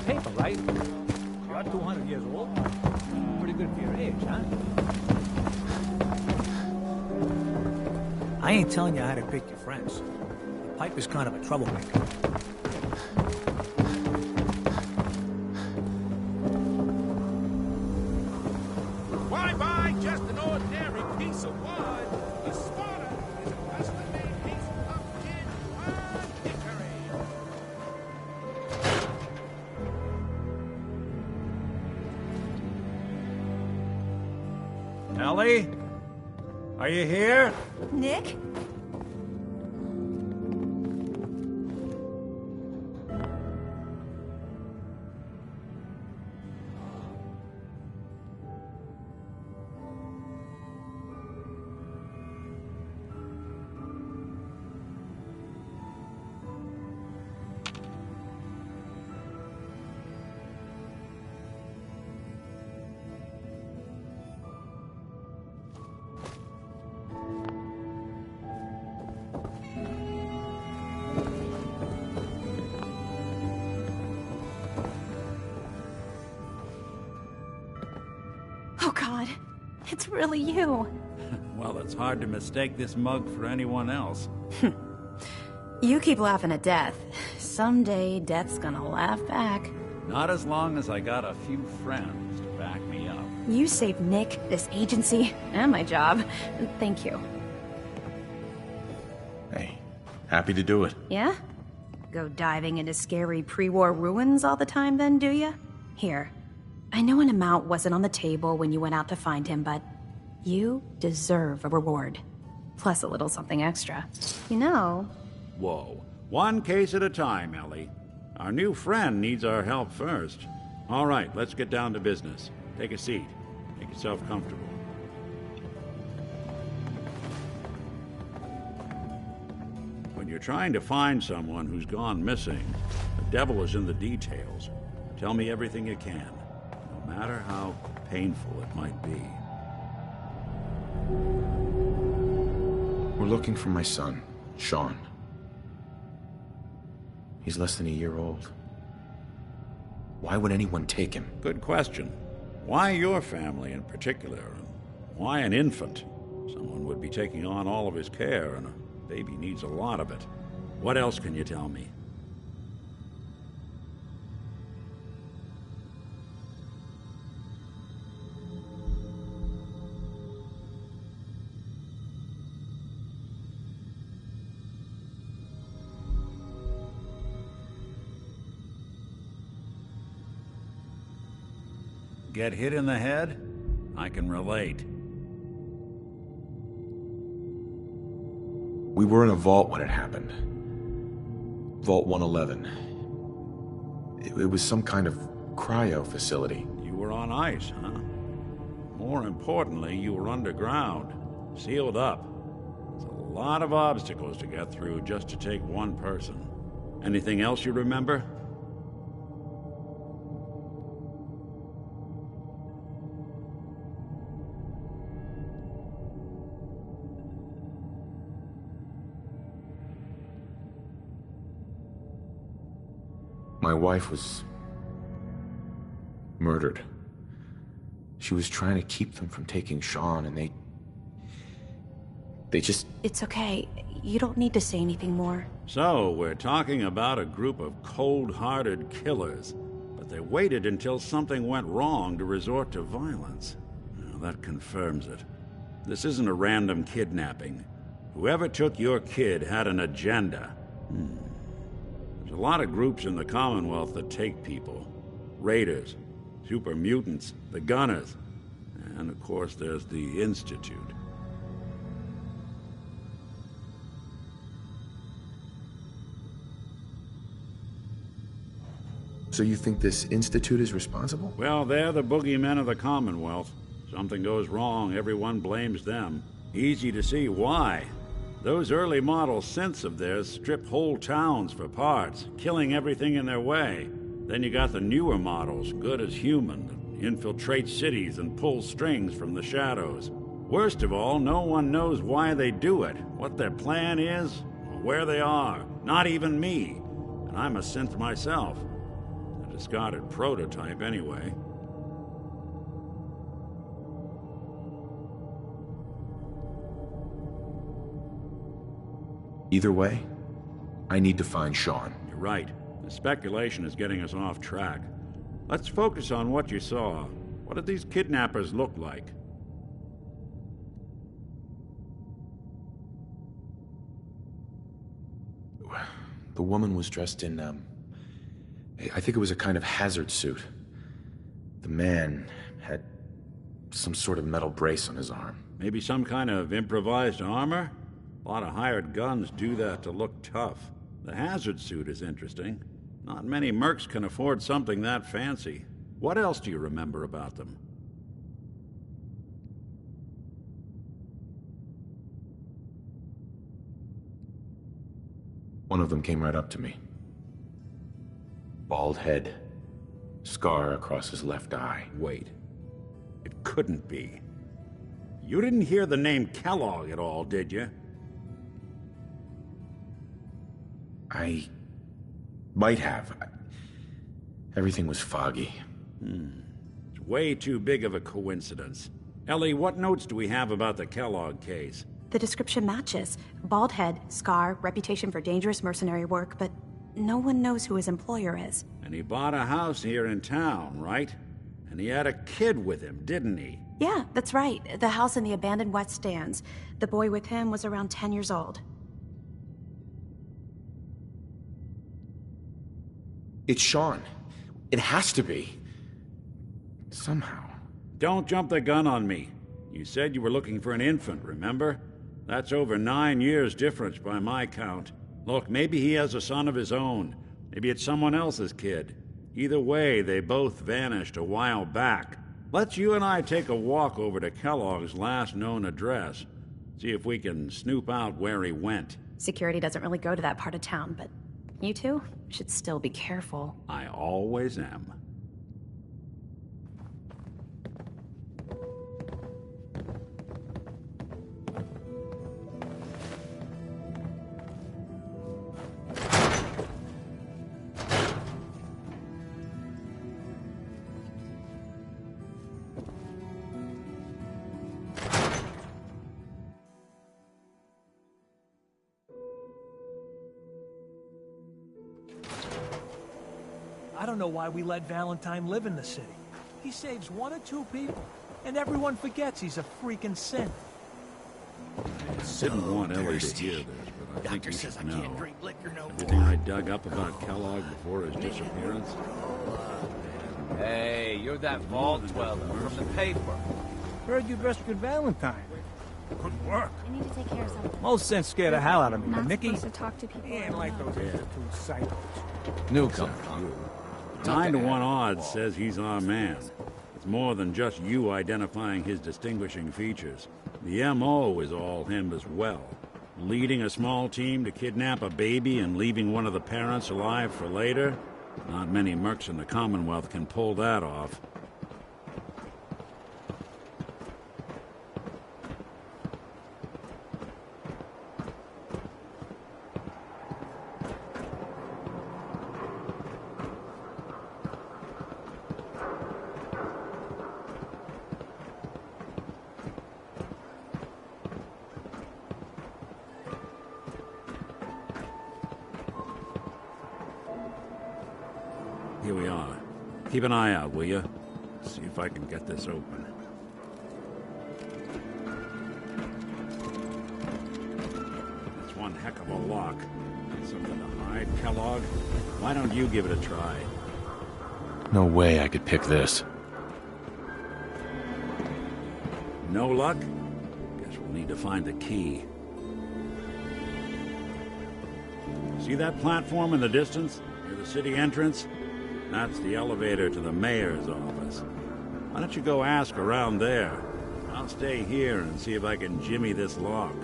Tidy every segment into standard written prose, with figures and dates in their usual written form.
paper, right? You're 200 years old. Pretty good for your age, huh? I ain't telling you how to pick your friends. The pipe is kind of a troublemaker. Why buy just an ordinary piece of wood? The spotter is a custom-made piece of genuine hickory. Ellie? Are you here? Nick? Oh God, it's really you. Well, it's hard to mistake this mug for anyone else. You keep laughing at death. Someday, death's gonna laugh back. Not as long as I got a few friends to back me up. You saved Nick, this agency, and my job. Thank you. Hey, happy to do it. Yeah? Go diving into scary pre-war ruins all the time then, do ya? Here. I know an amount wasn't on the table when you went out to find him, but you deserve a reward. Plus a little something extra. You know... Whoa. One case at a time, Ellie. Our new friend needs our help first. All right, let's get down to business. Take a seat. Make yourself comfortable. When you're trying to find someone who's gone missing, the devil is in the details. Tell me everything you can, no matter how painful it might be. We're looking for my son, Sean. He's less than a year old. Why would anyone take him? Good question. Why your family in particular? And why an infant? Someone would be taking on all of his care, and a baby needs a lot of it. What else can you tell me? Get hit in the head? I can relate. We were in a vault when it happened. Vault 111. It was some kind of cryo facility. You were on ice, huh? More importantly, you were underground, sealed up. There's a lot of obstacles to get through just to take one person. Anything else you remember? My wife was murdered. She was trying to keep them from taking Sean, and they just... It's okay. You don't need to say anything more. So, we're talking about a group of cold-hearted killers, but they waited until something went wrong to resort to violence. Well, that confirms it. This isn't a random kidnapping. Whoever took your kid had an agenda. There's a lot of groups in the Commonwealth that take people. Raiders, super mutants, the Gunners, and of course there's the Institute. So you think this Institute is responsible? Well, they're the boogeymen of the Commonwealth. Something goes wrong, everyone blames them. Easy to see why. Those early model synths of theirs strip whole towns for parts, killing everything in their way. Then you got the newer models, good as human, that infiltrate cities and pull strings from the shadows. Worst of all, no one knows why they do it, what their plan is, or where they are. Not even me. And I'm a synth myself. The Discarded prototype, anyway. Either way, I need to find Sean. You're right. The speculation is getting us off track. Let's focus on what you saw. What did these kidnappers look like? The woman was dressed in, I think it was a kind of hazard suit. The man had some sort of metal brace on his arm. Maybe some kind of improvised armor? A lot of hired guns do that to look tough. The hazard suit is interesting. Not many mercs can afford something that fancy. What else do you remember about them? One of them came right up to me. Bald head. Scar across his left eye. Wait. It couldn't be. You didn't hear the name Kellogg at all, did you? I might have. Everything was foggy. It's way too big of a coincidence. Ellie, what notes do we have about the Kellogg case? The description matches. Bald head, scar, reputation for dangerous mercenary work, but no one knows who his employer is. And he bought a house here in town, right? And he had a kid with him, didn't he? Yeah, that's right. The house in the abandoned West Stands. The boy with him was around 10 years old. It's Sean. It has to be. Somehow. Don't jump the gun on me. You said you were looking for an infant, remember? That's over 9 years difference by my count. Look, maybe he has a son of his own. Maybe it's someone else's kid. Either way, they both vanished a while back. Let's you and I take a walk over to Kellogg's last known address. See if we can snoop out where he went. Security doesn't really go to that part of town, but you two should still be careful. I always am. I don't know why we let Valentine live in the city. He saves 1 or 2 people, and everyone forgets he's a freaking sin. Didn't want Ellie to hear this, but I think Doctor you says I should know. can't drink liquor no Everything more. I dug up about Kellogg before his disappearance. Hey, you're that vault dweller from the paper. Heard you rescued Valentine. Good work. I need to take care of something. Most sense scared the hell out of me, Not but Nikki, supposed to talk to people. he ain't like those other 2 psychos. Newcomer. 9 to 1 odds says he's our man. It's more than just you identifying his distinguishing features. The M.O. is all him as well. Leading a small team to kidnap a baby and leaving one of the parents alive for later? Not many mercs in the Commonwealth can pull that off. Here we are. Keep an eye out, will you? See if I can get this open. That's one heck of a lock. Something to hide, Kellogg? Why don't you give it a try? No way I could pick this. No luck? Guess we'll need to find the key. See that platform in the distance? Near the city entrance? That's the elevator to the mayor's office. Why don't you go ask around there? I'll stay here and see if I can jimmy this lock.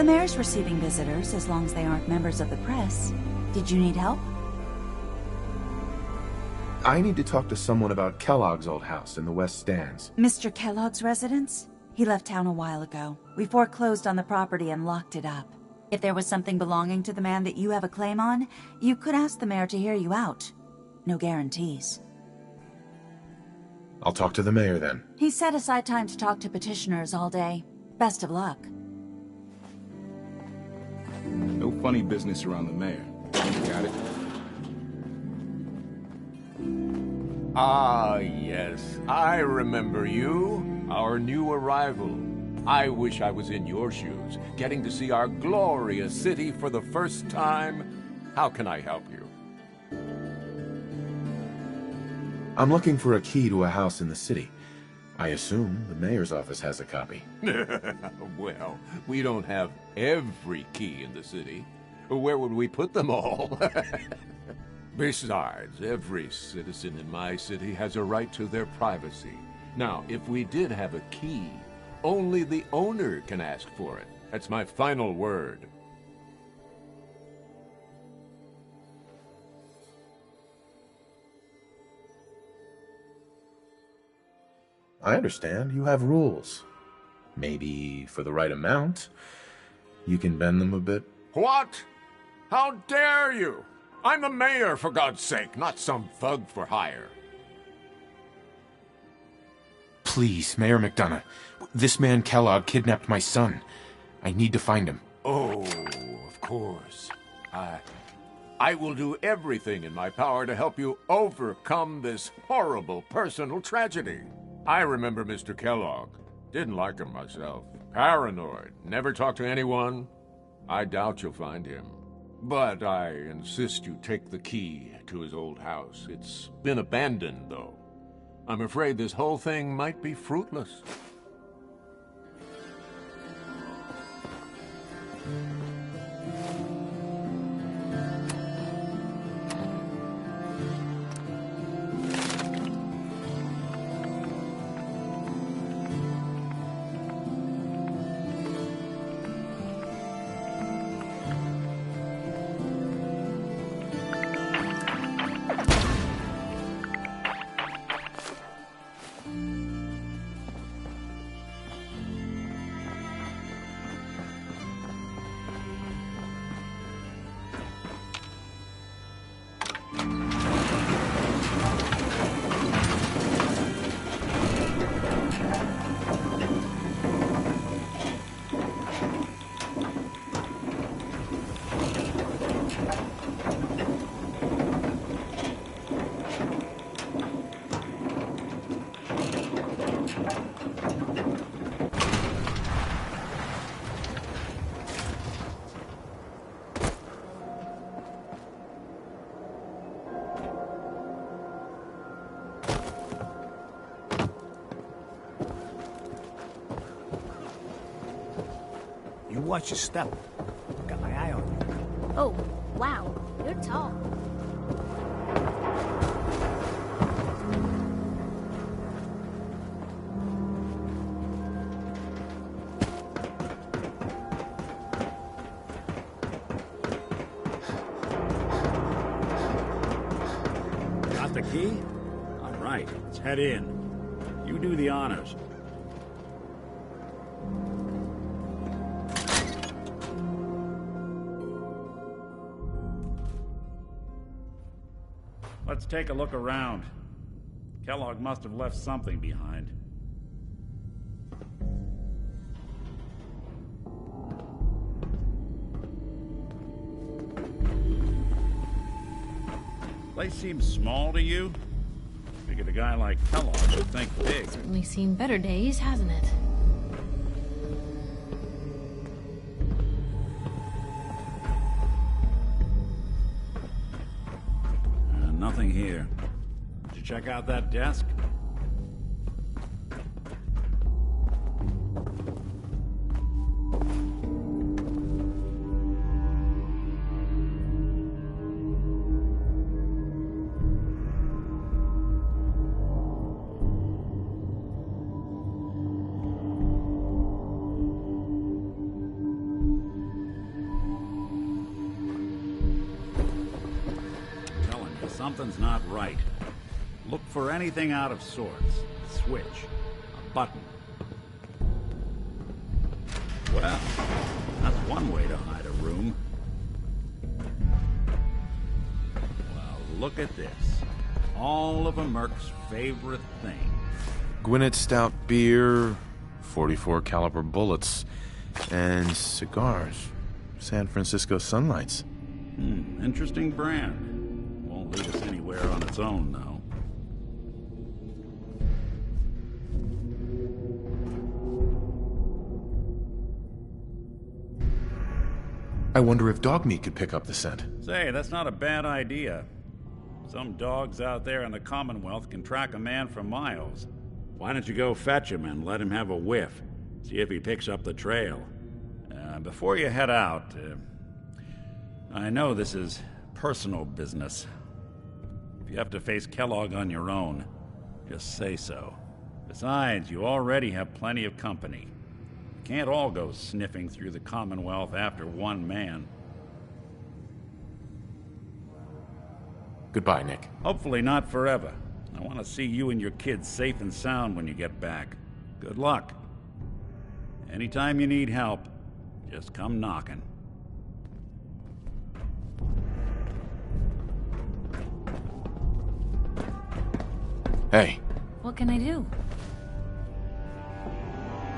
The mayor's receiving visitors, as long as they aren't members of the press. Did you need help? I need to talk to someone about Kellogg's old house in the West Stands. Mr. Kellogg's residence? He left town a while ago. We foreclosed on the property and locked it up. If there was something belonging to the man that you have a claim on, you could ask the mayor to hear you out. No guarantees. I'll talk to the mayor then. He set aside time to talk to petitioners all day. Best of luck. No funny business around the mayor. Got it? Ah, yes. I remember you. Our new arrival. I wish I was in your shoes, getting to see our glorious city for the first time. How can I help you? I'm looking for a key to a house in the city. I assume the mayor's office has a copy. Well, we don't have every key in the city. Where would we put them all? Besides, every citizen in my city has a right to their privacy. Now, if we did have a key, only the owner can ask for it. That's my final word. I understand. You have rules. Maybe for the right amount, you can bend them a bit. What? How dare you? I'm the mayor, for God's sake, not some thug for hire. Please, Mayor McDonough. This man Kellogg kidnapped my son. I need to find him. Oh, of course. I will do everything in my power to help you overcome this horrible personal tragedy. I remember Mr. Kellogg. Didn't like him myself. Paranoid. Never talked to anyone. I doubt you'll find him. But I insist you take the key to his old house. It's been abandoned, though. I'm afraid this whole thing might be fruitless. You watch your step. Got my eye on you. Oh, wow. You're tall. Got the key? All right, let's head in. You do the honors. Let's take a look around. Kellogg must have left something behind. Place seems small to you? Figured a guy like Kellogg would think big. Certainly seen better days, hasn't it? Nothing here. Did you check out that desk? something's not right. Look for anything out of sorts. A switch, a button. Well, that's one way to hide a room. Well, look at this. All of a merc's favorite thing. Gwinnett Stout beer, 44 caliber bullets, and cigars. San Francisco Sunlights. Interesting brand. Won't lead us anywhere on its own, though. I wonder if dog meat could pick up the scent. Say, that's not a bad idea. Some dogs out there in the Commonwealth can track a man for miles. Why don't you go fetch him and let him have a whiff? See if he picks up the trail. Before you head out, I know this is personal business. If you have to face Kellogg on your own, just say so. Besides, you already have plenty of company. You can't all go sniffing through the Commonwealth after one man. Goodbye, Nick. Hopefully not forever. I want to see you and your kids safe and sound when you get back. Good luck. Anytime you need help, just come knocking. Hey. What can I do?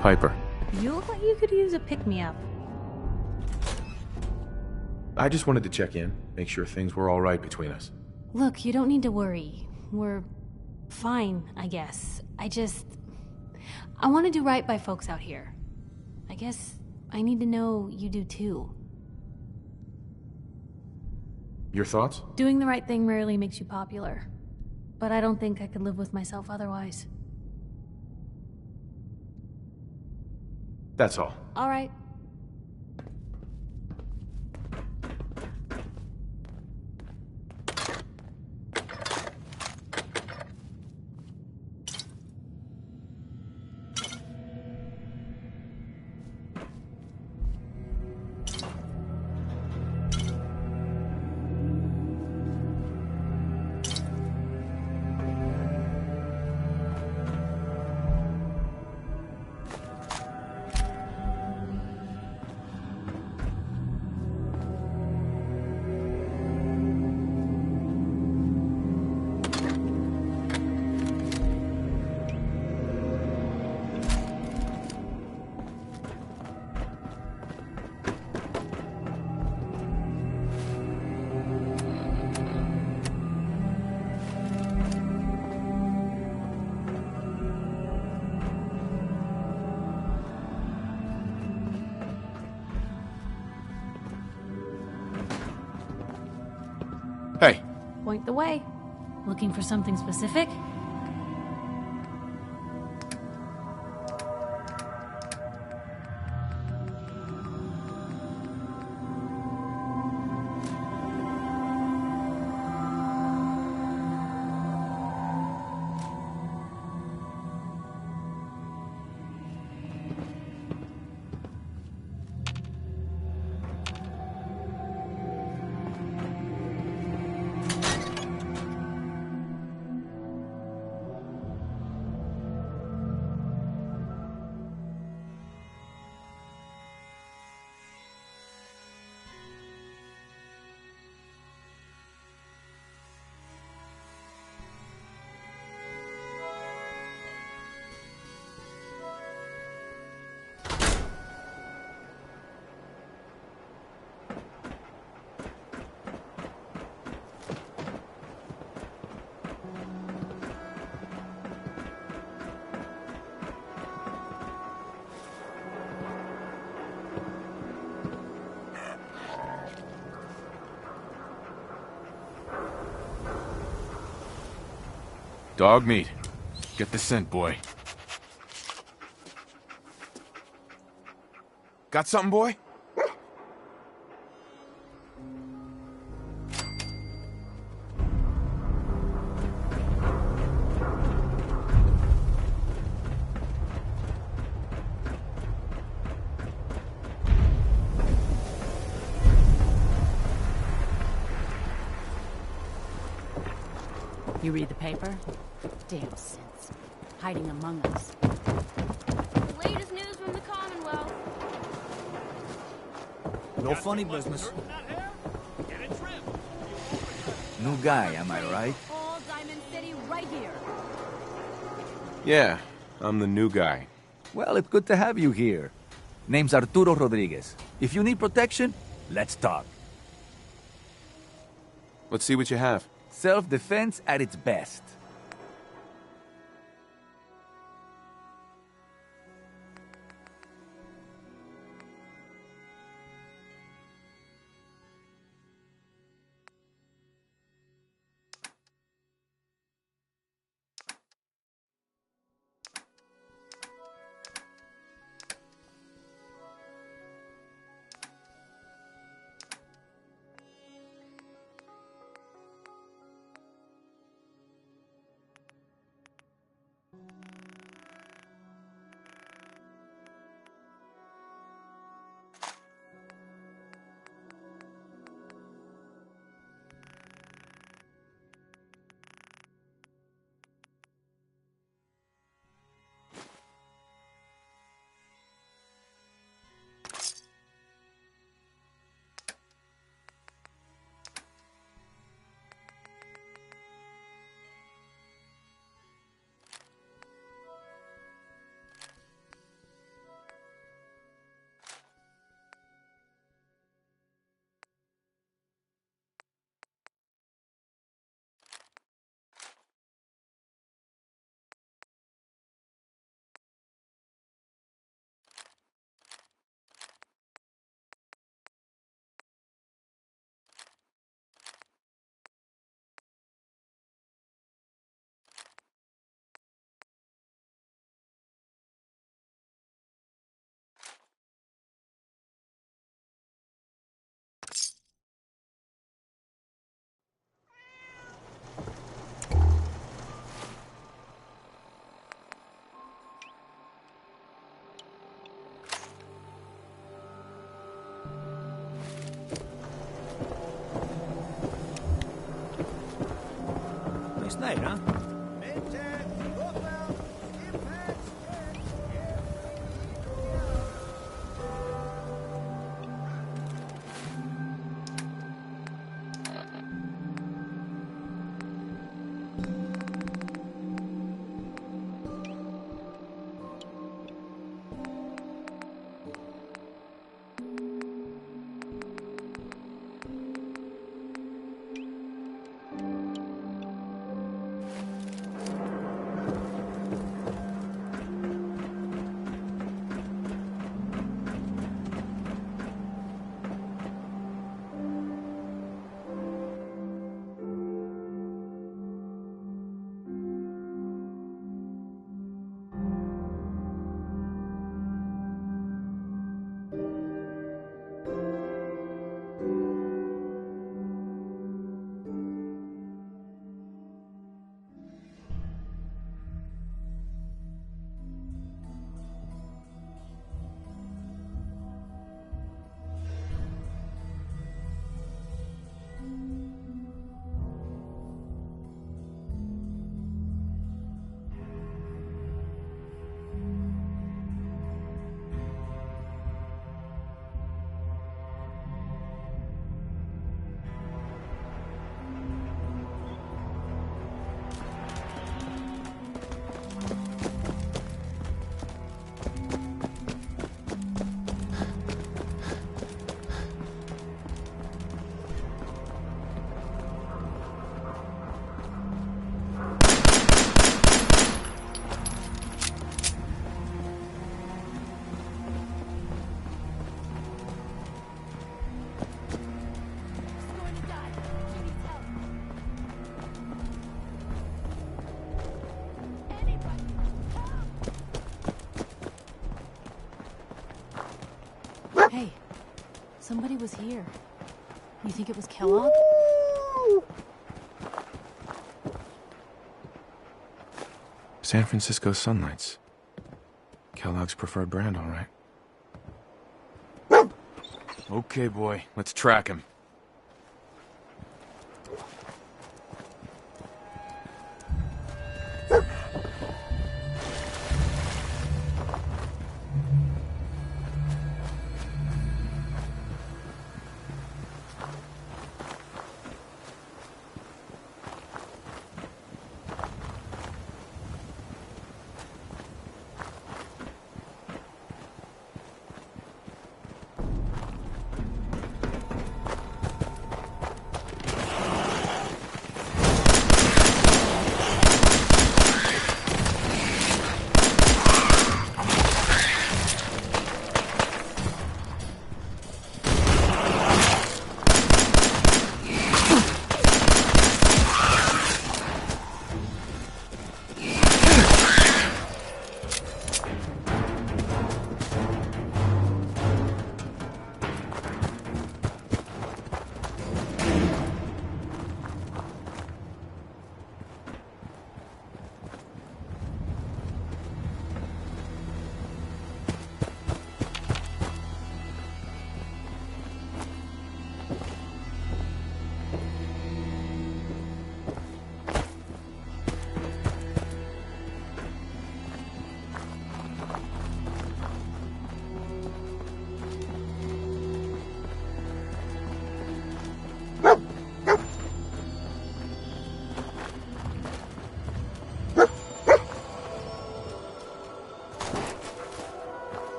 Piper. You look like you could use a pick-me-up. I just wanted to check in, make sure things were all right between us. Look, you don't need to worry. We're fine, I guess. I want to do right by folks out here. I guess I need to know you do too. Your thoughts? Doing the right thing rarely makes you popular. But I don't think I could live with myself otherwise. That's all. All right. Hey. Point the way. Looking for something specific? Dog meat. Get the scent, boy. Got something, boy? You read the paper? Damn sense. Hiding among us. The latest news from the Commonwealth. No funny business. New guy, am I right? All Diamond City right here. Yeah, I'm the new guy. Well, it's good to have you here. Name's Arturo Rodriguez. If you need protection, let's talk. Let's see what you have. Self-defense at its best. Nice night, huh? Hey, somebody was here. You think it was Kellogg? San Francisco Sunlights. Kellogg's preferred brand, all right. Okay, boy, let's track him.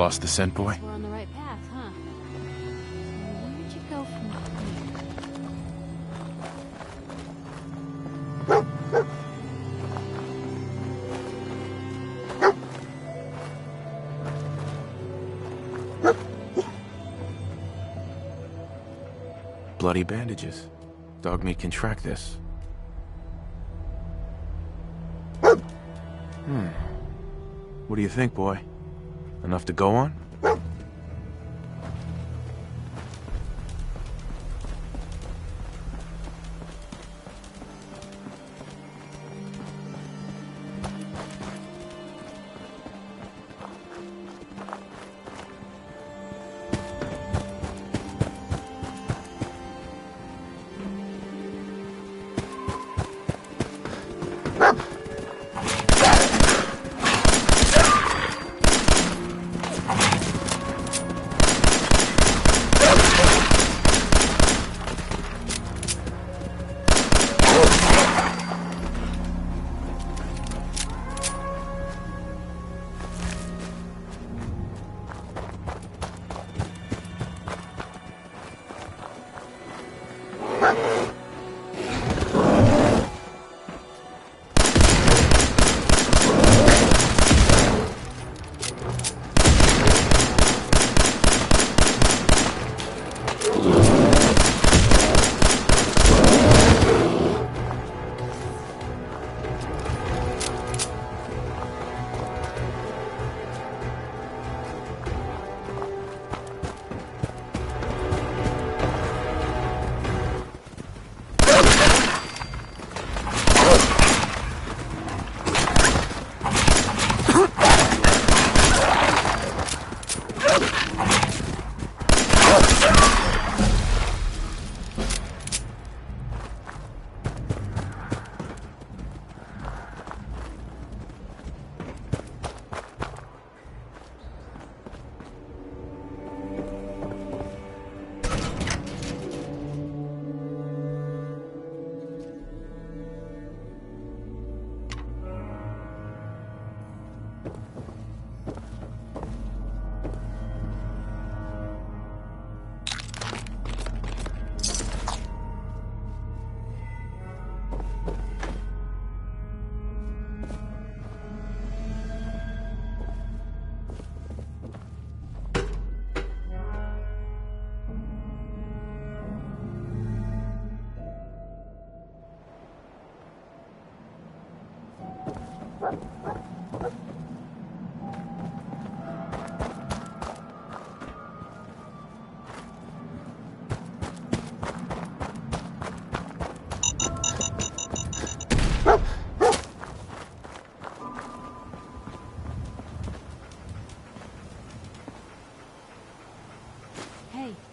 Lost the scent, boy? We're on the right path, huh? Where'd you go from Bloody bandages. Dog meat can track this. What do you think, boy? Enough to go on?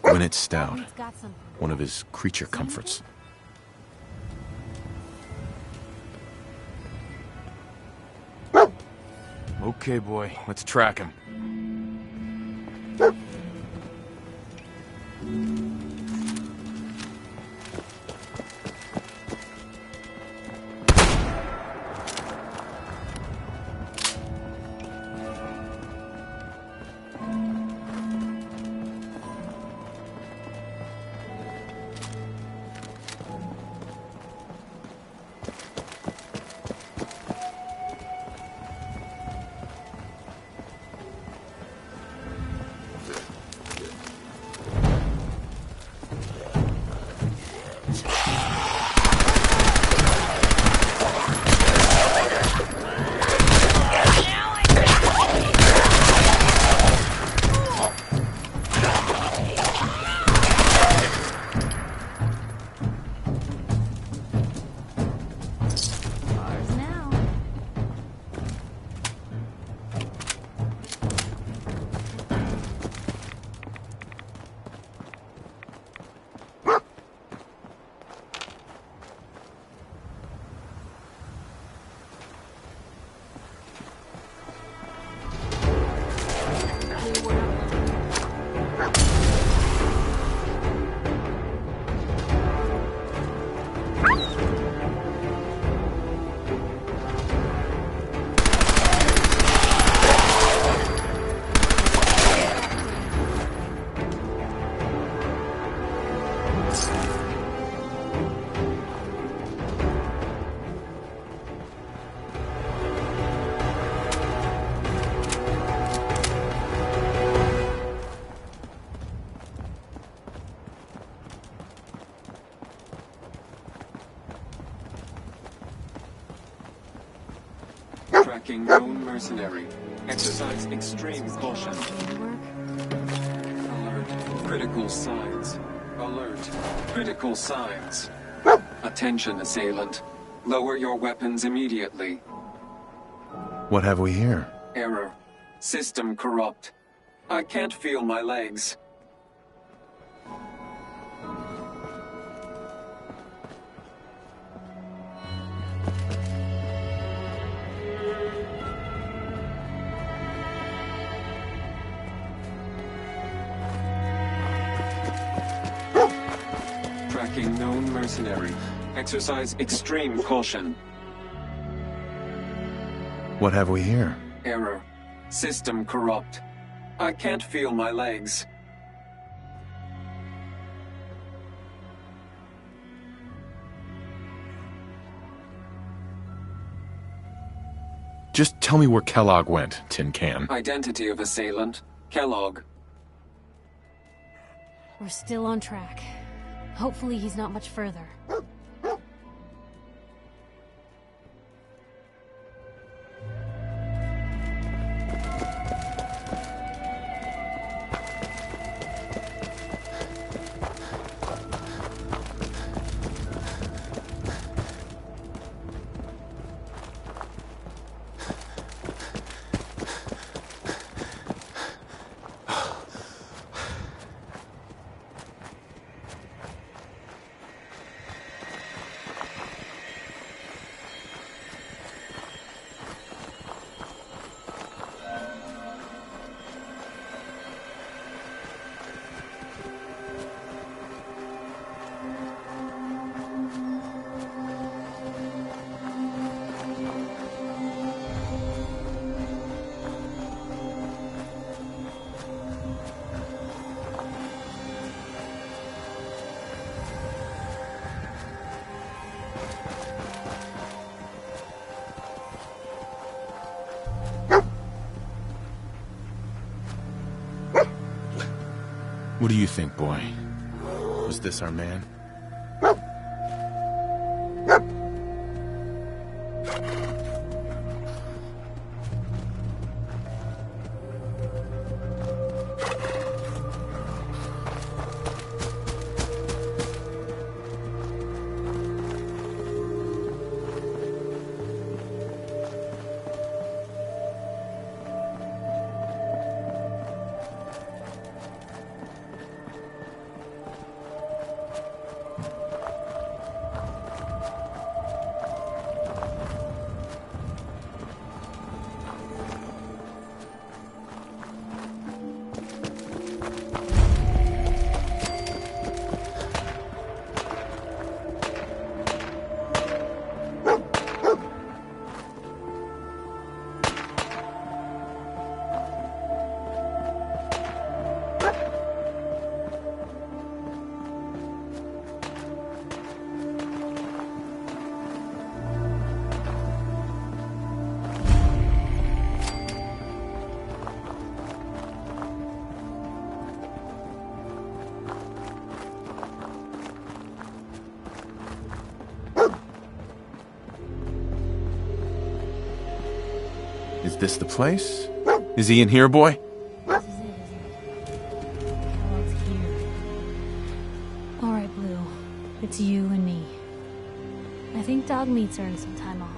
Gwyneth Stout. It's got something. One of his creature comforts. Okay, boy. Let's track him. Tracking known mercenary. Exercise extreme caution. Alert. Critical signs. Alert. Critical signs. Attention, assailant. Lower your weapons immediately. What have we here? Error. System corrupt. I can't feel my legs. Tracking known mercenary. Exercise extreme caution. What have we here? Error. System corrupt. I can't feel my legs. Just tell me where Kellogg went, Tin Can. Identity of assailant. Kellogg. We're still on track. Hopefully he's not much further. What do you think, boy? Was this our man? Is this the place? Is he in here, boy? This is it, isn't it? Kellogg's here. Alright, Blue. It's you and me. I think Dog Meat's earned some time off.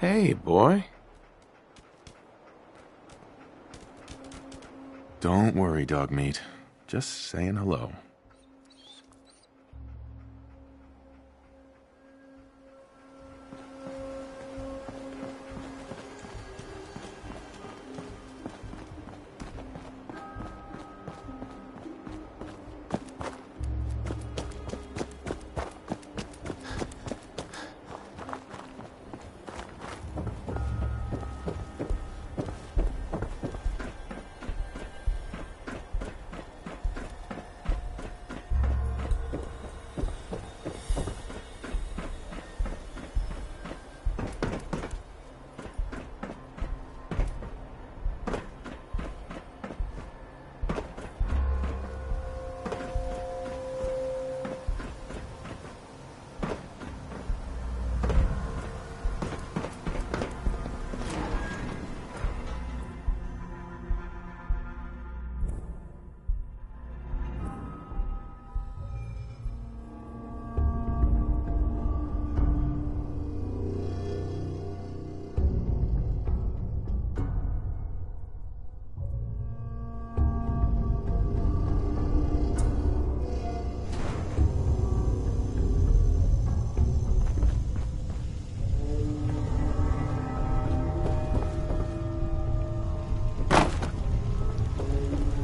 Hey, boy. Don't worry, Dog Meat. Just saying hello.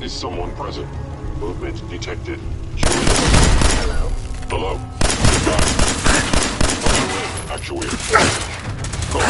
Is someone present? Movement detected. Hello? Hello? Goodbye. Actuator. Go.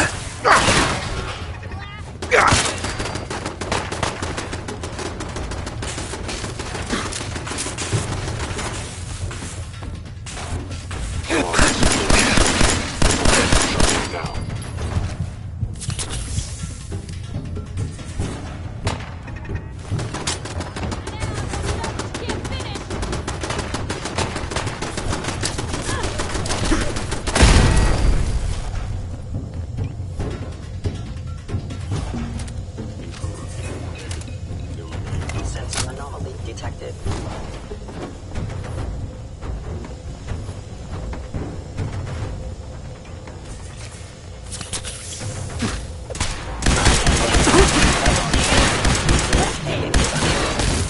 detected.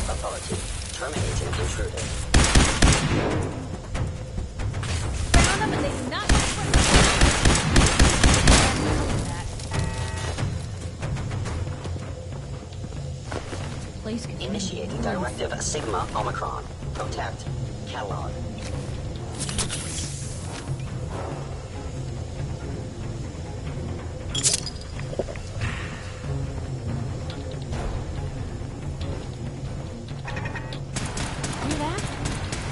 Authority. Terminating intruder. Found them and they did not Place Initiating Directive Sigma Omicron. Protect Kellogg. Hear that?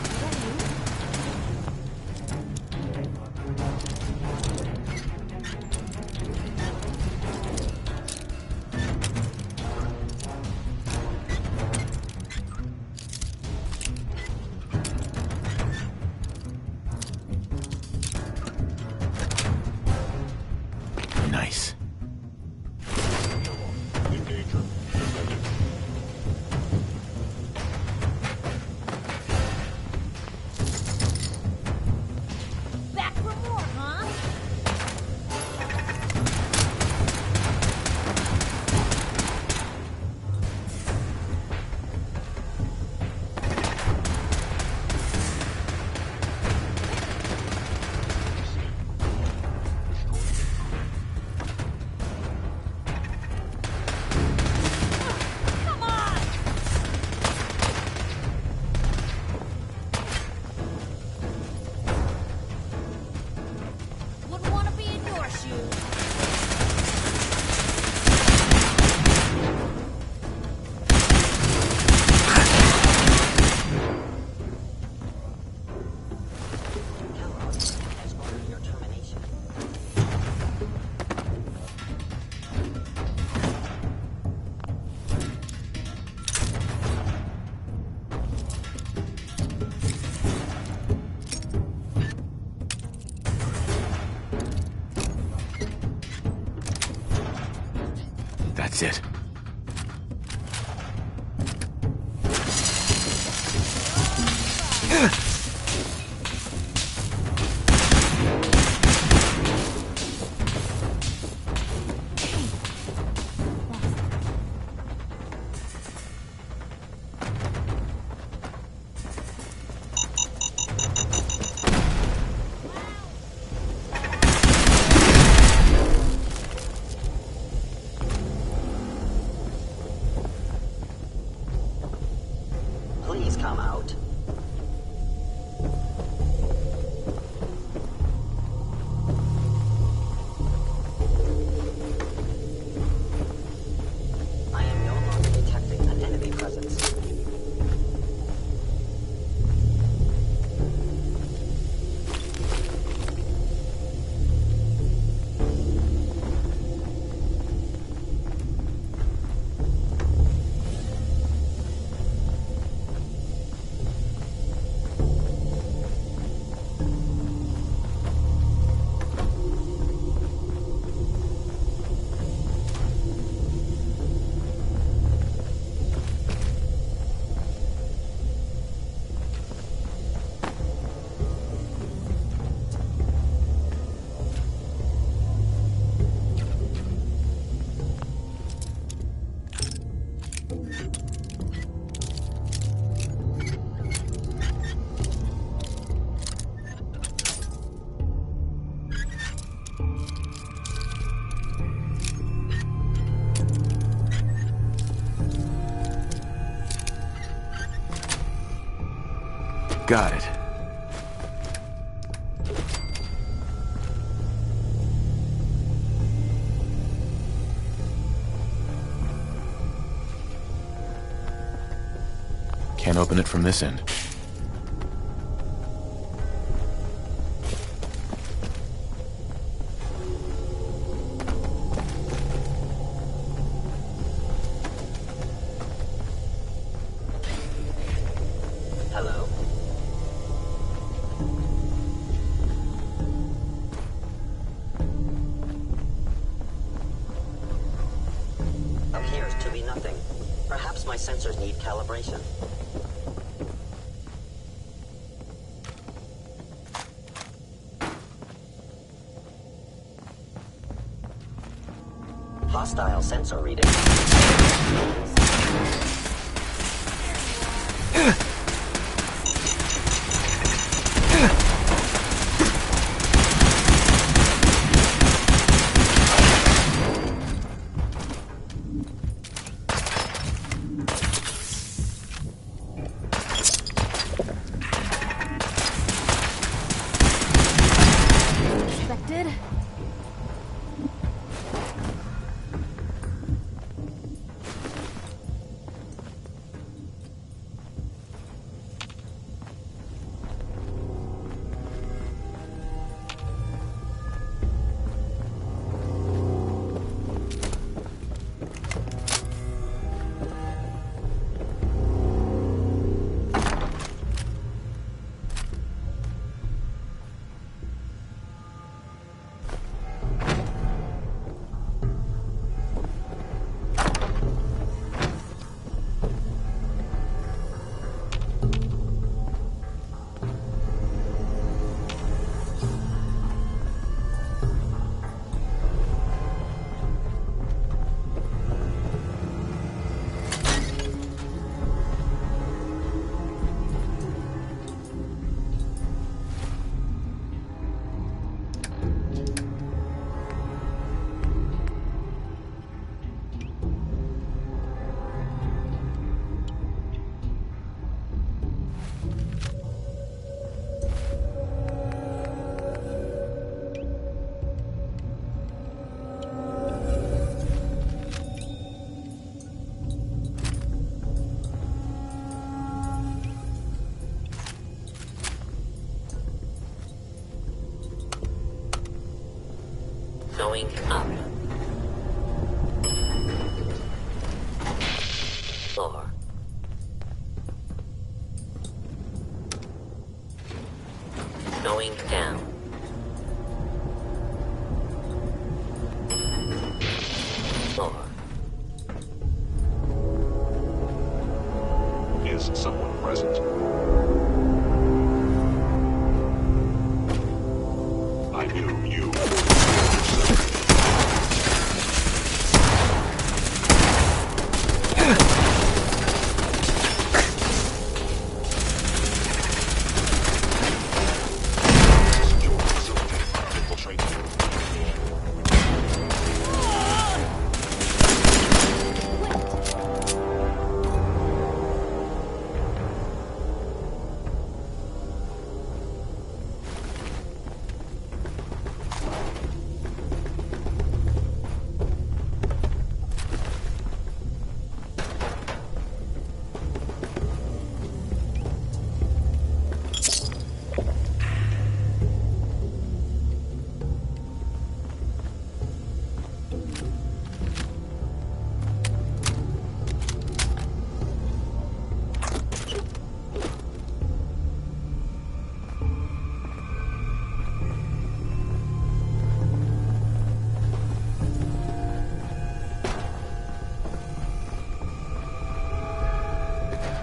Is that you? Nice. back for more, huh? Come on! Wouldn't want to be in your shoes. Kellogg has ordered your termination. That's it. Please come out. I am no longer detecting an enemy presence. Got it. Can't open it from this end. Hello? Appears to be nothing. Perhaps my sensors need calibration. hostile sensor reading. Going up. Floor. Going down. Floor. Is someone present? I knew you.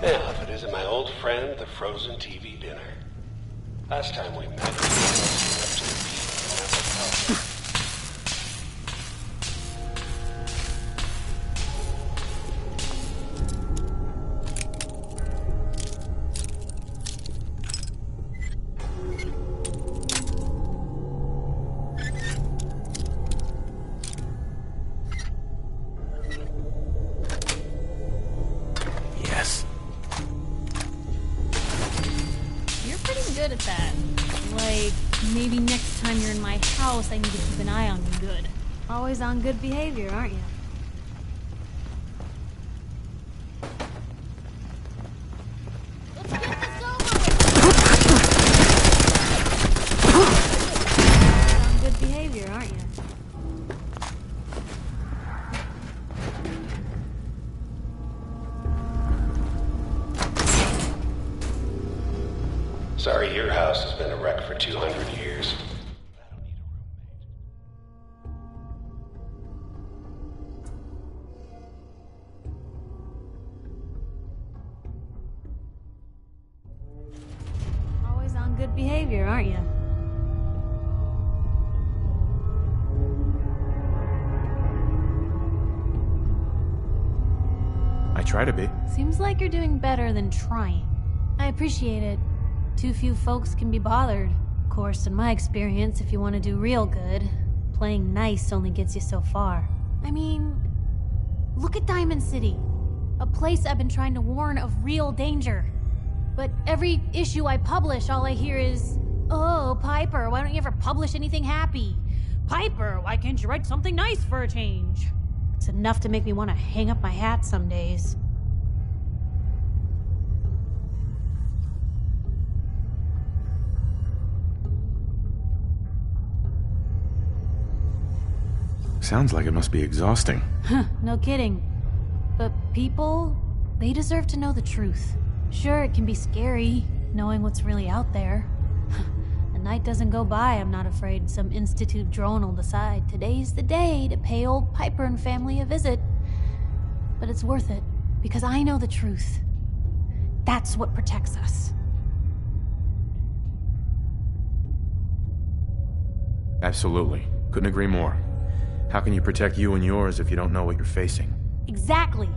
Now, if it isn't my old friend, the frozen TV dinner. Last time we met, we were good at that. Like, maybe next time you're in my house, I need to keep an eye on you good. Always on good behavior, aren't you? On good behavior, aren't you? Sorry, your house has been a wreck for 200 years. Always on good behavior, aren't you? I try to be. Seems like you're doing better than trying. I appreciate it. Too few folks can be bothered. Of course, in my experience, if you want to do real good, playing nice only gets you so far. I mean, look at Diamond City. A place I've been trying to warn of real danger. But every issue I publish, all I hear is, "Oh, Piper, why don't you ever publish anything happy? Piper, why can't you write something nice for a change?" It's enough to make me want to hang up my hat some days. Sounds like it must be exhausting. No kidding. But people, they deserve to know the truth. Sure, it can be scary, knowing what's really out there. A night doesn't go by, I'm not afraid some Institute drone will decide today's the day to pay old Piper and family a visit. But it's worth it, because I know the truth. That's what protects us. Absolutely. Couldn't agree more. How can you protect you and yours if you don't know what you're facing? Exactly.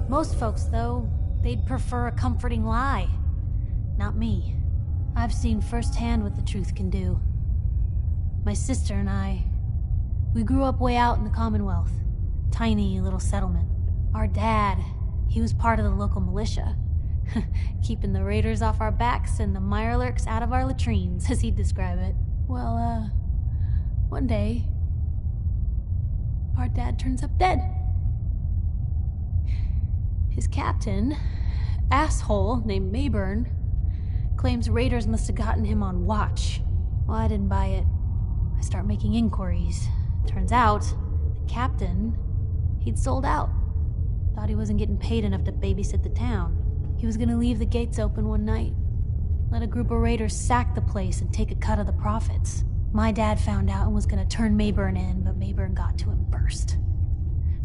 Most folks, though, they'd prefer a comforting lie. Not me. I've seen firsthand what the truth can do. My sister and I, we grew up way out in the Commonwealth. Tiny little settlement. Our dad, he was part of the local militia. Keeping the raiders off our backs and the mirelurks out of our latrines, as he'd describe it. Well, one day, our dad turns up dead. His captain, asshole named Mayburn, claims raiders must have gotten him on watch. Well, I didn't buy it. I start making inquiries. Turns out, the captain, he'd sold out. Thought he wasn't getting paid enough to babysit the town. He was gonna leave the gates open one night. Let a group of raiders sack the place and take a cut of the profits. My dad found out and was gonna turn Mayburn in, but Mayburn got to him first.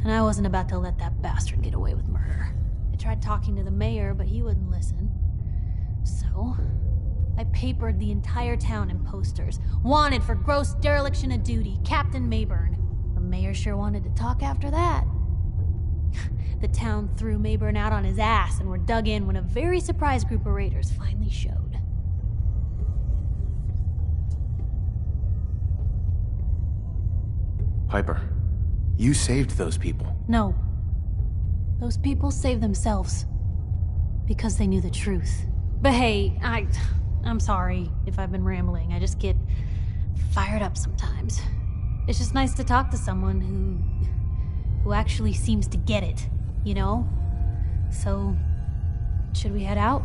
And I wasn't about to let that bastard get away with murder. I tried talking to the mayor, but he wouldn't listen. So, I papered the entire town in posters. Wanted for gross dereliction of duty, Captain Mayburn. The mayor sure wanted to talk after that. The town threw Mayburn out on his ass and were dug in when a very surprised group of raiders finally showed. Piper, you saved those people. No. Those people saved themselves. Because they knew the truth. But hey, I'm sorry if I've been rambling. I just get fired up sometimes. It's just nice to talk to someone who actually seems to get it, you know? So, should we head out?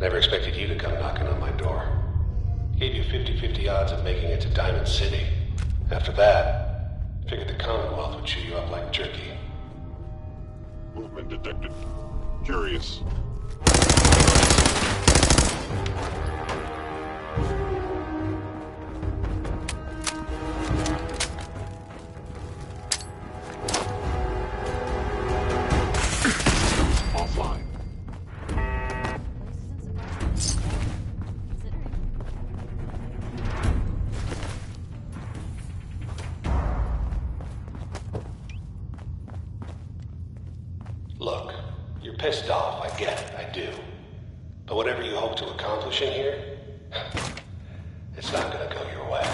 Never expected you to come knocking on my door. Gave you 50-50 odds of making it to Diamond City. After that, figured the Commonwealth would chew you up like jerky. Movement detected. Curious. Offline. Look, you're pissed off, I get it, I do. But whatever you hope to accomplish in here, it's not gonna go your way.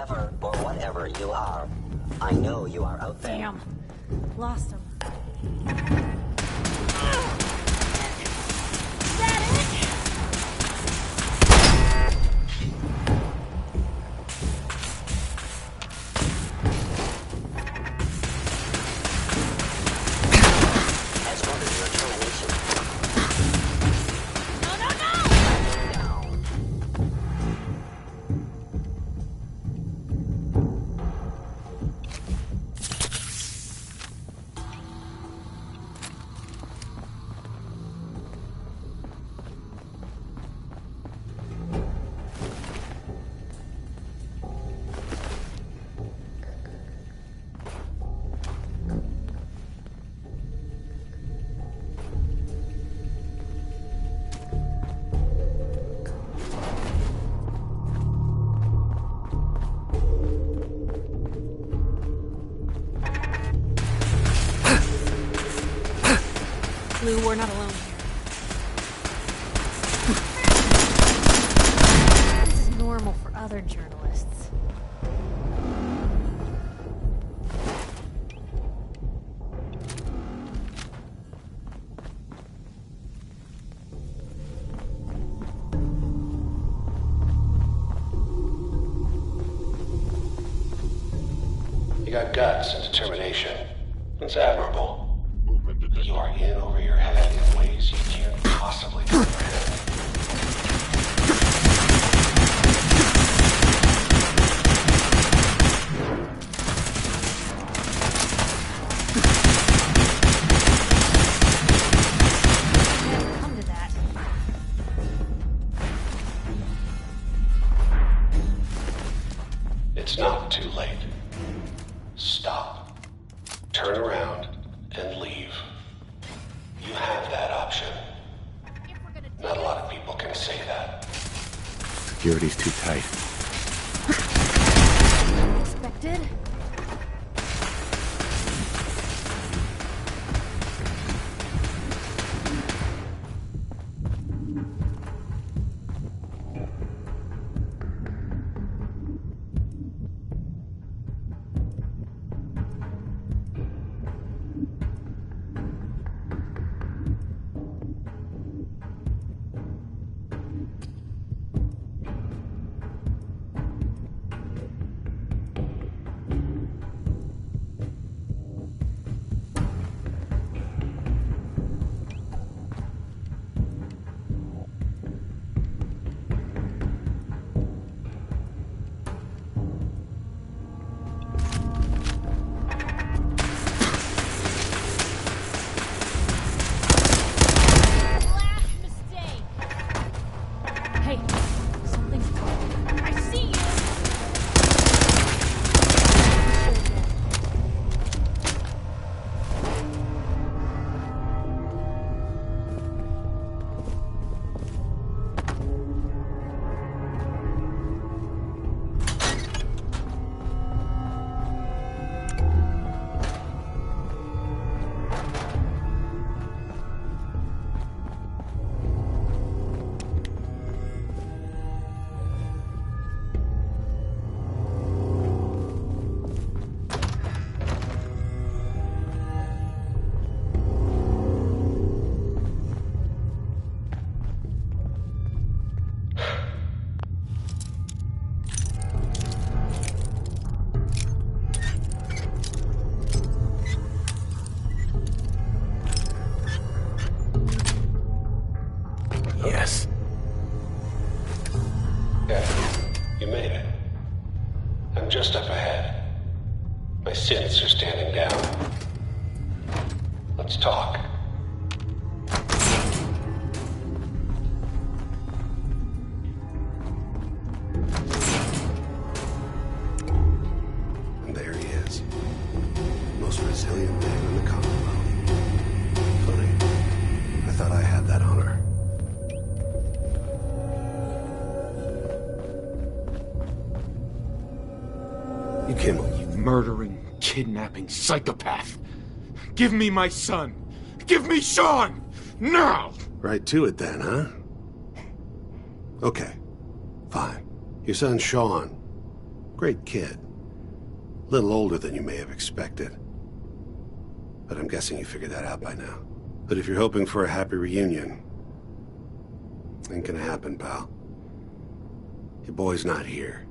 whoever or whatever you are, I know you are out there. Damn. Lost him. Lou, we're not alone here. This is normal for other journalists. You got guts and determination. It's admirable. But you are in over your head in ways you can't possibly comprehend. Come to that. It's not too late. Stop. Turn around and leave. You have that option. Not a lot of people can say that. Security's too tight. Expected? Yes. Yeah, you made it. I'm just up ahead. My synths are standing down. Let's talk. And there he is. Most resilient man in the Commonwealth. Funny. I thought I had that honor. You came on. You murdering, kidnapping psychopath. Give me my son. Give me Sean! Now! Right to it then, huh? Okay. Fine. Your son, Sean. Great kid. A little older than you may have expected. But I'm guessing you figured that out by now. But if you're hoping for a happy reunion, ain't gonna happen, pal. Your boy's not here.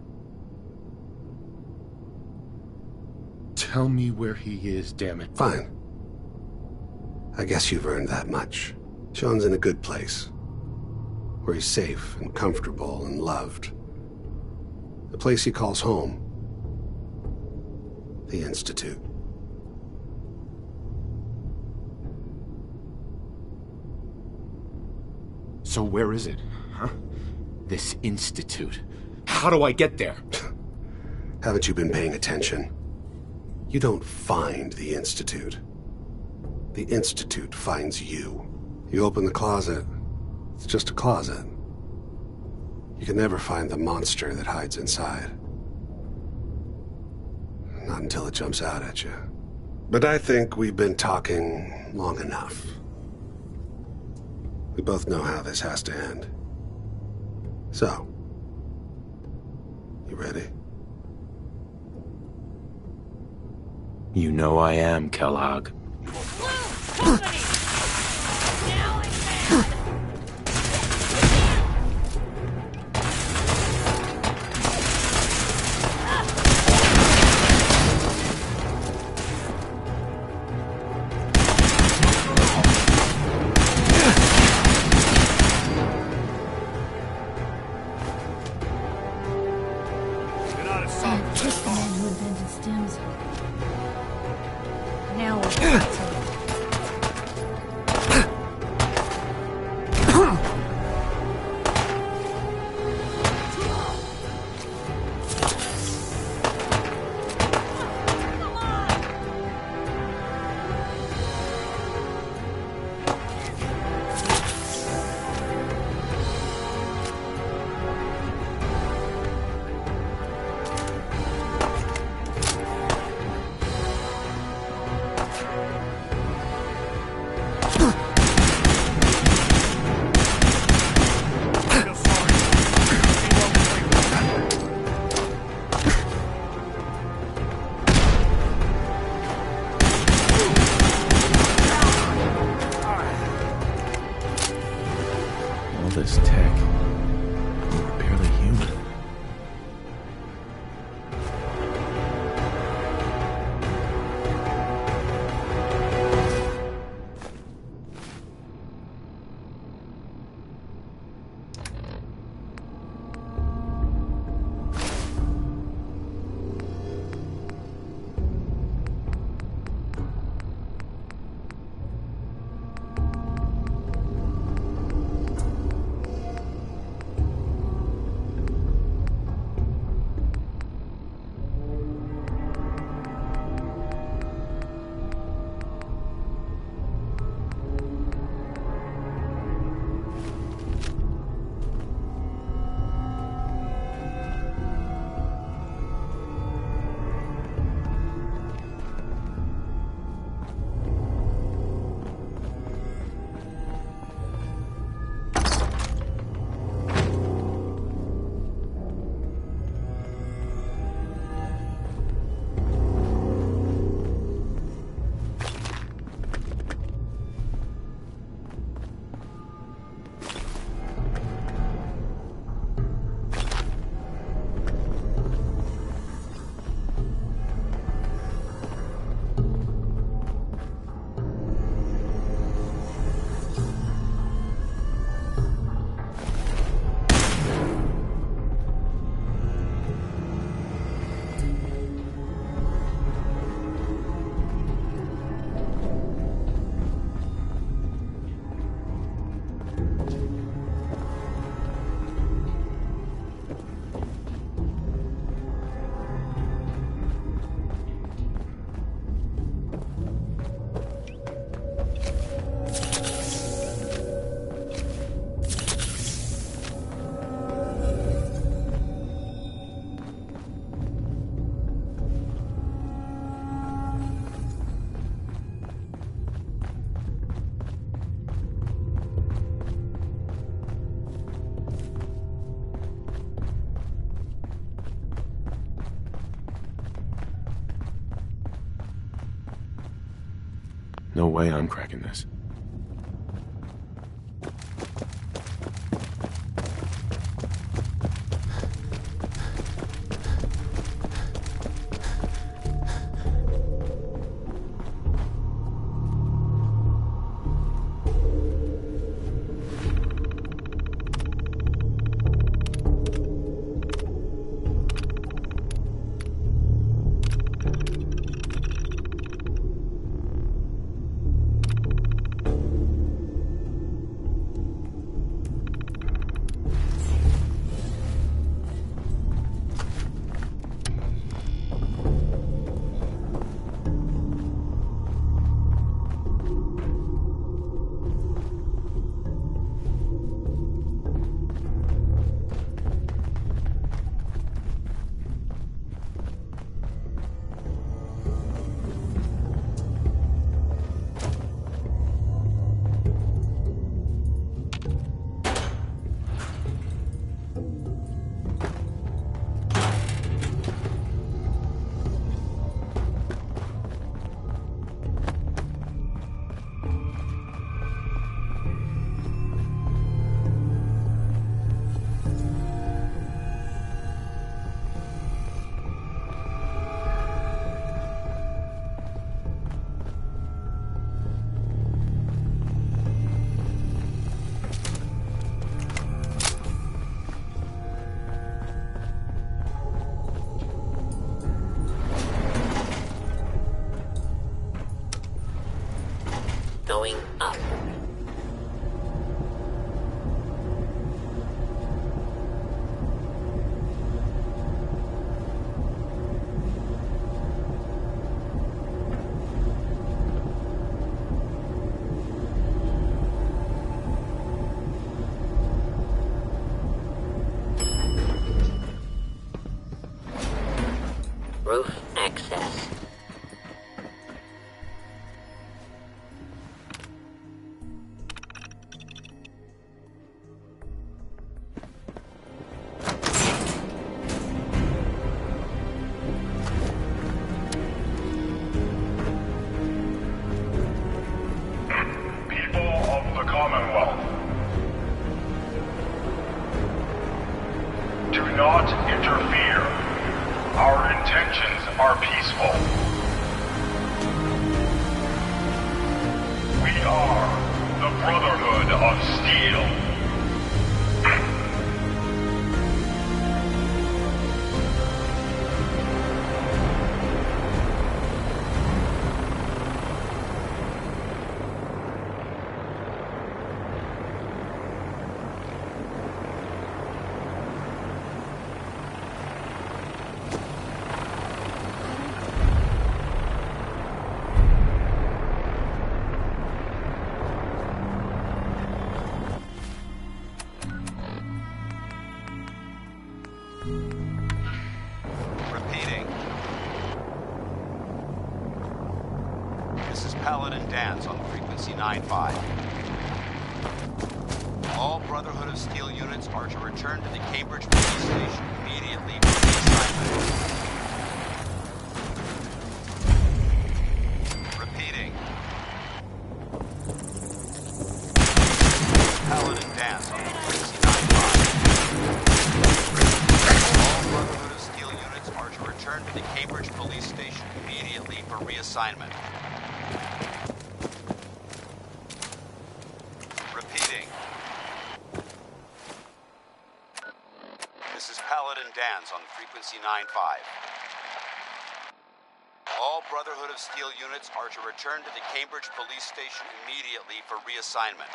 Tell me where he is, damn it. Fine. I guess you've earned that much. Sean's in a good place. Where he's safe and comfortable and loved. The place he calls home. The Institute. So where is it, huh? This institute. How do I get there? Haven't you been paying attention? You don't find the Institute. The Institute finds you. You open the closet, it's just a closet. You can never find the monster that hides inside. Not until it jumps out at you. But I think we've been talking long enough. We both know how this has to end. So, you ready? You know I am, Kellogg. No way I'm cracking this. Going up. Roof access. Do not interfere. Our intentions are peaceful. We are the Brotherhood of Steel. Paladin Dance on frequency 9-5. All Brotherhood of Steel units are to return to the Cambridge police station immediately for reassignment. Repeating. Paladin Dance on frequency 9-5. All Brotherhood of Steel units are to return to the Cambridge police station immediately for reassignment. Repeating. This is Paladin Dance on frequency 9-5. All Brotherhood of Steel units are to return to the Cambridge police station immediately for reassignment.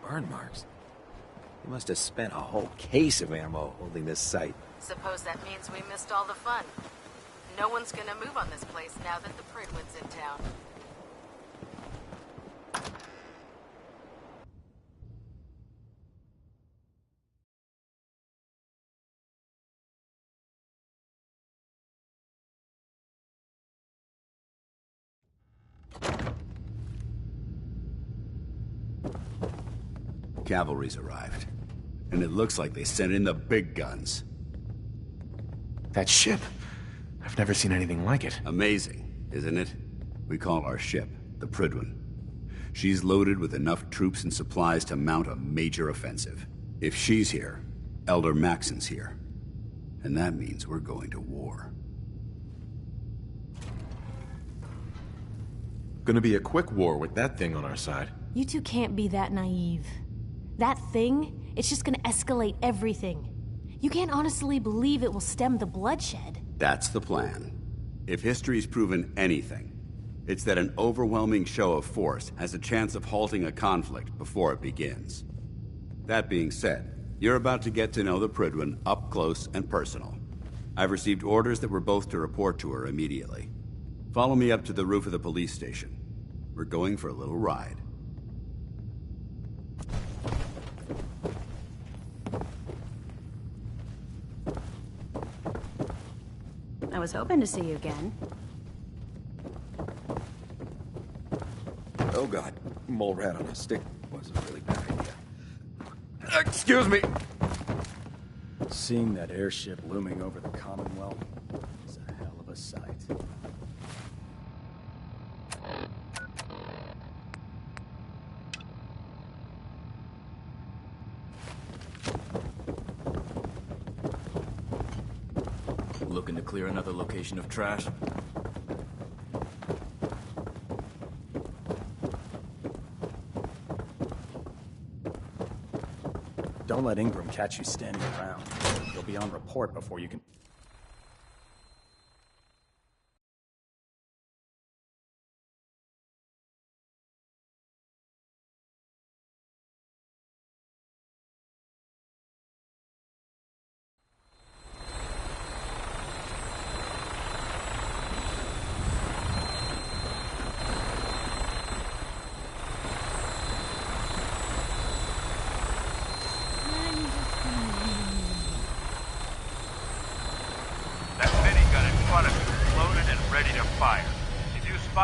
Burn marks. He must have spent a whole case of ammo holding this site. Suppose that means we missed all the fun. No one's gonna move on this place now that the Pridwin's in town. Cavalry's arrived. And it looks like they sent in the big guns. That ship. I've never seen anything like it. Amazing, isn't it? We call our ship the Pridwin. She's loaded with enough troops and supplies to mount a major offensive. If she's here, Elder Maxon's here. And that means we're going to war. Gonna be a quick war with that thing on our side. You two can't be that naive. That thing, it's just gonna escalate everything. You can't honestly believe it will stem the bloodshed. That's the plan. If history's proven anything, it's that an overwhelming show of force has a chance of halting a conflict before it begins. That being said, you're about to get to know the Pridwin up close and personal. I've received orders that we're both to report to her immediately. Follow me up to the roof of the police station. We're going for a little ride. I was hoping to see you again. Oh god, mole rat on a stick was a really bad idea. Excuse me! Seeing that airship looming over the Commonwealth is a hell of a sight. Looking to clear another location of trash? Don't let Ingram catch you standing around. You'll be on report before you can...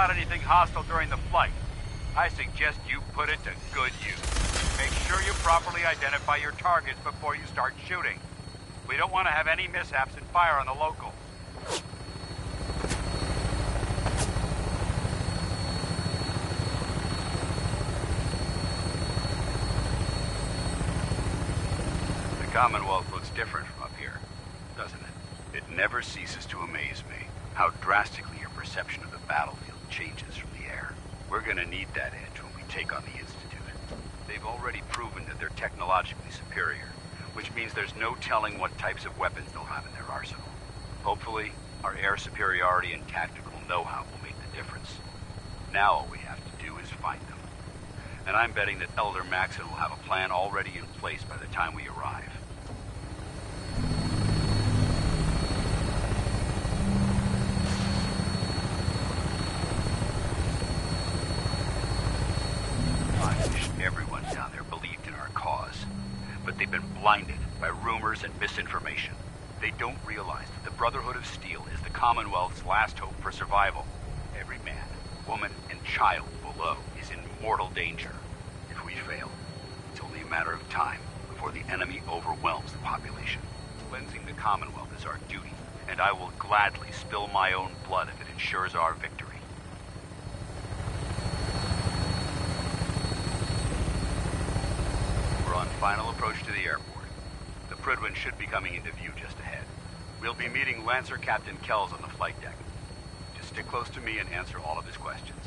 Anything hostile during the flight, I suggest you put it to good use. Make sure you properly identify your targets before you start shooting. We don't want to have any mishaps and fire on the locals. The Commonwealth looks different from up here, doesn't it? It never ceases to amaze me how drastically your perception of the battlefield changes from the air. We're gonna need that edge when we take on the Institute. They've already proven that they're technologically superior, which means there's no telling what types of weapons they'll have in their arsenal. Hopefully, our air superiority and tactical know-how will make the difference. Now all we have to do is find them. And I'm betting that Elder Maxon will have a plan already in place by the time we arrive. Everyone down there believed in our cause, but they've been blinded by rumors and misinformation. They don't realize that the Brotherhood of Steel is the Commonwealth's last hope for survival. Every man, woman, and child below is in mortal danger. If we fail, it's only a matter of time before the enemy overwhelms the population. Cleansing the Commonwealth is our duty, and I will gladly spill my own blood if it ensures our victory. On final approach to the airport. The Pridwin should be coming into view just ahead. We'll be meeting Lancer Captain Kells on the flight deck. Just stick close to me and answer all of his questions.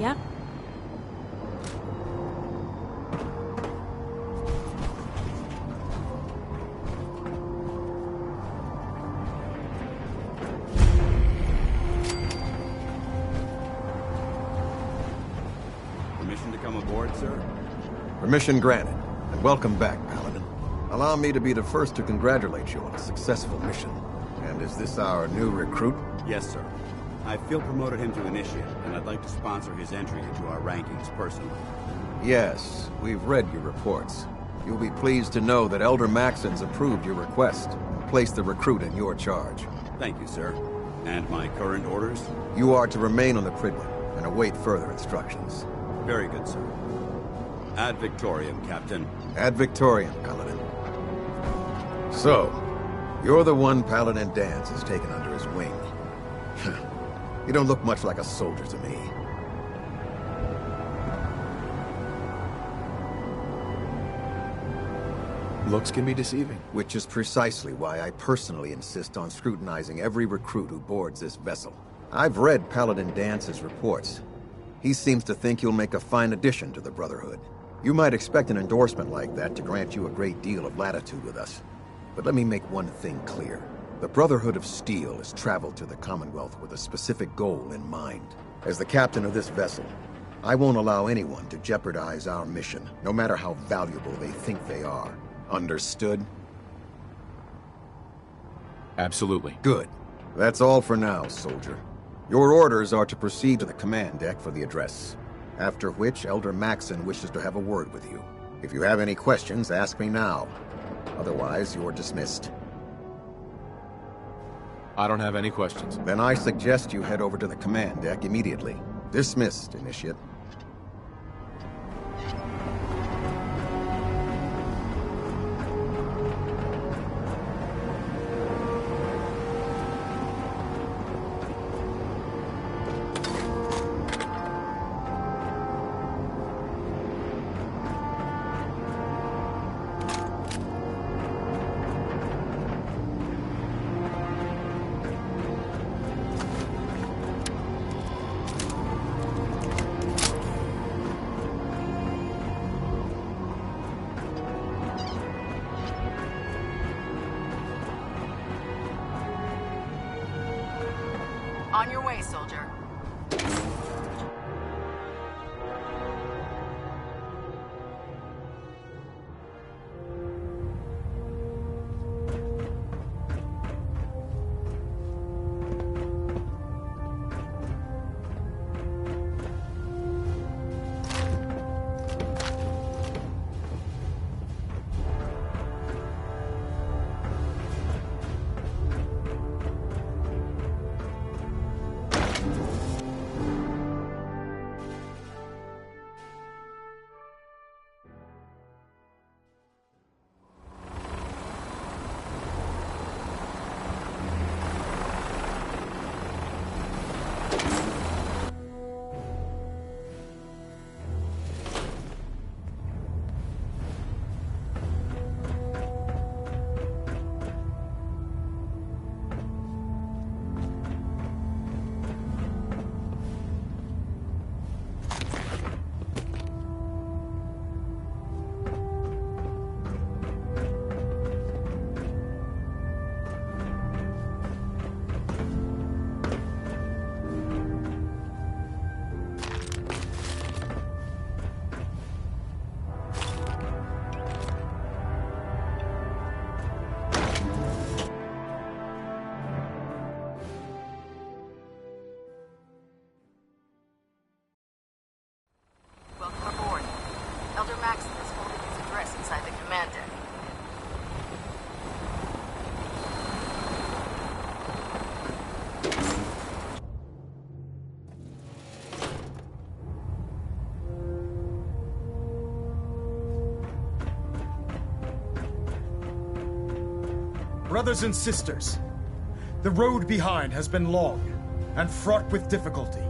Yeah? Permission to come aboard, sir? Permission granted, and welcome back, Paladin. Allow me to be the first to congratulate you on a successful mission. And is this our new recruit? Yes, sir. I feel promoted him to initiate, and I'd like to sponsor his entry into our rankings personally. Yes, we've read your reports. You'll be pleased to know that Elder Maxon's approved your request and placed the recruit in your charge. Thank you, sir. And my current orders? You are to remain on the Pridwin and await further instructions. Very good, sir. Ad Victoriam, Captain. Ad Victoriam, Paladin. So, you're the one Paladin Danse has taken under his wing. You don't look much like a soldier to me. Looks can be deceiving. Which is precisely why I personally insist on scrutinizing every recruit who boards this vessel. I've read Paladin Dance's reports. He seems to think you'll make a fine addition to the Brotherhood. You might expect an endorsement like that to grant you a great deal of latitude with us. But let me make one thing clear. The Brotherhood of Steel has traveled to the Commonwealth with a specific goal in mind. As the captain of this vessel, I won't allow anyone to jeopardize our mission, no matter how valuable they think they are. Understood? Absolutely. Good. That's all for now, soldier. Your orders are to proceed to the command deck for the address, after which Elder Maxon wishes to have a word with you. If you have any questions, ask me now. Otherwise, you're dismissed. I don't have any questions. Then I suggest you head over to the command deck immediately. Dismissed, Initiate. On your way, soldier. Welcome aboard. Elder Maxon is holding his address inside the command deck. Brothers and sisters, the road behind has been long and fraught with difficulty.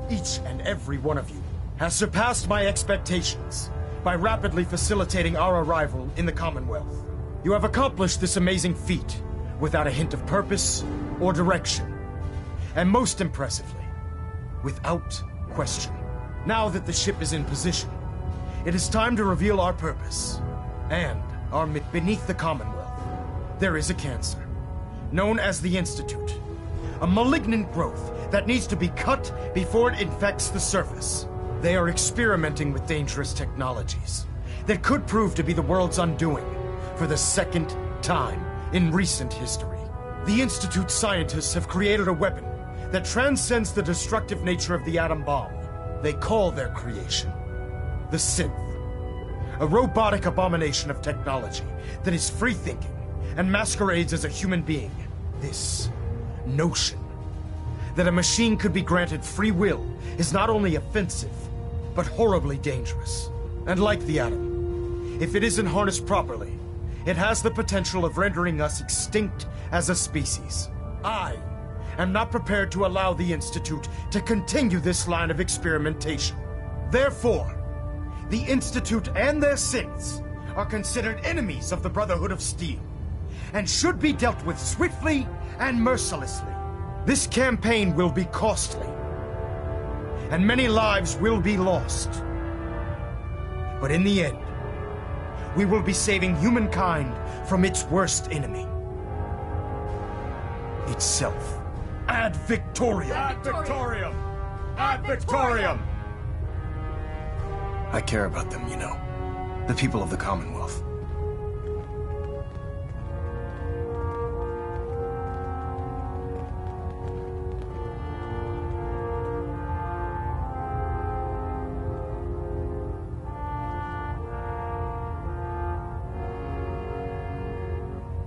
Each and every one of you has surpassed my expectations by rapidly facilitating our arrival in the Commonwealth. You have accomplished this amazing feat without a hint of purpose or direction, and most impressively, without question. Now that the ship is in position, it is time to reveal our purpose. And beneath the Commonwealth, there is a cancer, known as the Institute. A malignant growth that needs to be cut before it infects the surface. They are experimenting with dangerous technologies that could prove to be the world's undoing for the second time in recent history. The Institute's scientists have created a weapon that transcends the destructive nature of the atom bomb. They call their creation the Synth. A robotic abomination of technology that is free-thinking and masquerades as a human being. This notion that a machine could be granted free will is not only offensive, but horribly dangerous. And like the atom, if it isn't harnessed properly, it has the potential of rendering us extinct as a species. I am not prepared to allow the Institute to continue this line of experimentation. Therefore, the Institute and their synths are considered enemies of the Brotherhood of Steel, and should be dealt with swiftly and mercilessly. This campaign will be costly, and many lives will be lost. But in the end, we will be saving humankind from its worst enemy. Itself. Ad Victoriam! Ad Victoriam! Ad Victoriam! I care about them, you know. The people of the Commonwealth.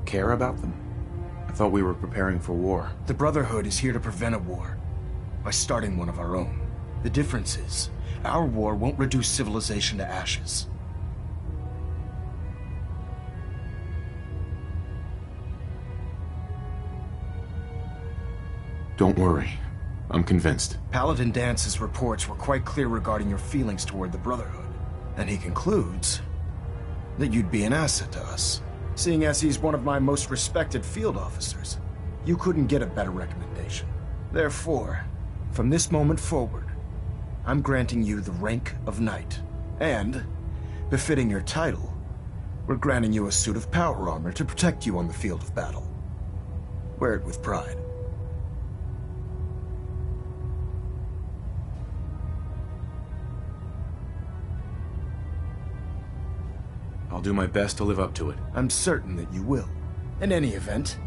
Care about them? I thought we were preparing for war. The Brotherhood is here to prevent a war by starting one of our own. The difference is, our war won't reduce civilization to ashes. Don't worry. I'm convinced. Paladin Dance's reports were quite clear regarding your feelings toward the Brotherhood. And he concludes that you'd be an asset to us. Seeing as he's one of my most respected field officers, you couldn't get a better recommendation. Therefore, from this moment forward, I'm granting you the rank of Knight. And, befitting your title, we're granting you a suit of power armor to protect you on the field of battle. Wear it with pride. I'll do my best to live up to it. I'm certain that you will. In any event,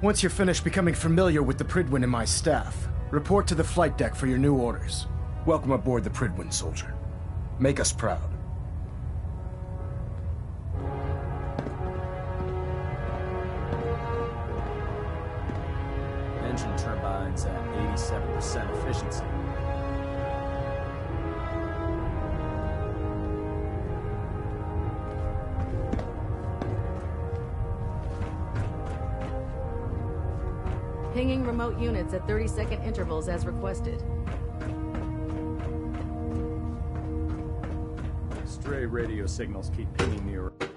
once you're finished becoming familiar with the Pridwin and my staff, report to the flight deck for your new orders. Welcome aboard the Pridwin, soldier. Make us proud. Engine turbines at 87% efficiency. Pinging remote units at 30-second intervals as requested. Stray radio signals keep pinging me around.